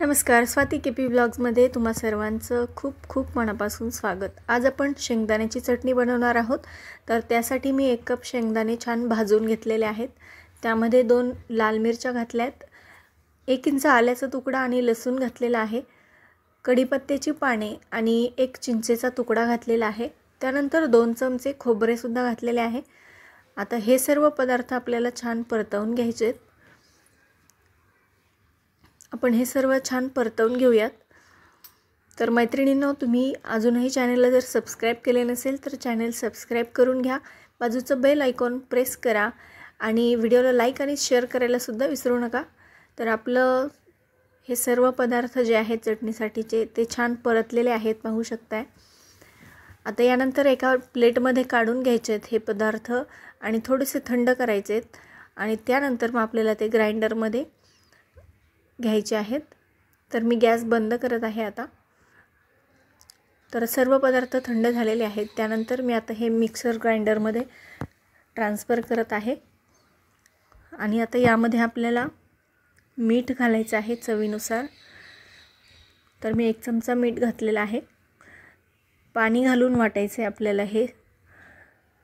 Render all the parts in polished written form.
नमस्कार, स्वाती केपी ब्लॉग्समध्ये तुम्हा सर्वांचं खूप खूप मनापासून स्वागत। आज आपण शेंगदाण्याची चटणी बनवणार आहोत। तर त्यासाठी मी 1 कप शेंगदाणे छान भाजून घेतलेले आहेत। त्यामध्ये 2 लाल मिरच्या घातल्यात, 1 इंच आल्याचा तुकडा आणि लसूण घातलेला आहे, कढीपत्त्याची पाने आणि 1 चिंचेचा तुकडा घातलेला आहे। त्यानंतर 2 चमचे खोबरे सुद्धा घातलेले आहे। आता हे सर्व पदार्थ आपल्याला छान परतवून घ्यायचे आहेत। आपण हे सर्व छान परतवून घेऊयात। तर मैत्रिणींनो, तुम्ही अजूनही चॅनलला जर सबस्क्राइब केले नसेल तर चॅनल सबस्क्राइब करून घ्या, बाजूचं बेल आयकॉन प्रेस करा आणि व्हिडिओला लाईक आणि शेअर करायला सुद्धा विसरू नका। तर आपलं हे सर्व पदार्थ जे आहेत चटणीसाठीचे ते छान परतलेले आहेत, पाहू शकताय। आता यानंतर एका प्लेटमध्ये काढून घ्यायचे आहेत हे पदार्थ आणि थोडेसे थंड करायचे आहेत आणि त्यानंतर मग आपल्याला ते ग्राइंडरमध्ये घ्यायचे आहेत। तर मी गॅस बंद करत आहे आता। तर सर्व पदार्थ थंड झालेले आहेत। त्यानंतर मी आता हे मिक्सर ग्राइंडरमध्ये ट्रान्सफर करत आहे आणि आता यामध्ये आपल्याला मीठ घालायचं आहे चवीनुसार। तर मी 1 चमचा मीठ घातलेला आहे। पाणी घालून वाटायचे आपल्याला हे।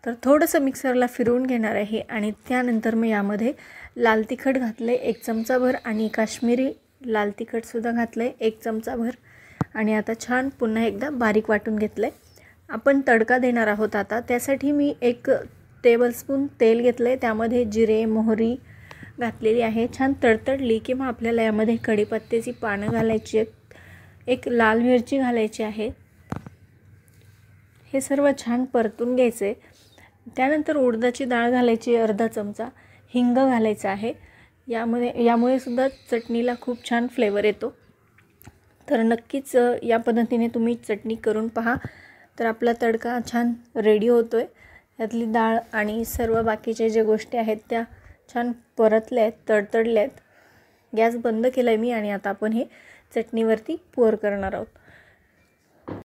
तर थोडंसं मिक्सरला फिरवून घेणार आहे आणि त्यानंतर मी यामध्ये लाल तिखट घातले 1 चमचाभर आणि काश्मीरी लाल तिखट सुद्धा घातले 1 चमचाभर आणि आता छान पुन्हा एकदा बारीक वाटून घेतले। आपण तडका देणार आहोत आता। त्यासाठी मी 1 टेबलस्पून तेल घेतले, त्यामध्ये जिरे मोहरी घातलेली आहे। छान तडतडली की मग आपल्याला यामध्ये कढीपत्त्याची पानं घालायची आहेत, 1 लाल मिरची घालायची आहे। हे सर्व छान परतून घ्यायचे। त्यानंतर उडदाची डाळ घालायची अर्धा चमचा, हिंग घालायचा आहे। यामुळे सुद्धा चटणीला खूप छान फ्लेवर येतो। तर नक्कीच या पद्धतीने तुम्ही चटणी करून पहा। तर आपला तडका छान रेडी होतोय। यातली डाळ आणि सर्व बाकीचे जे गोष्टी आहेत त्या छान परतल्या आहेत, तडतडल्या आहेत। गॅस बंद केलाय मी आणि आता आपण हे चटणीवरती पोर करणार आहोत।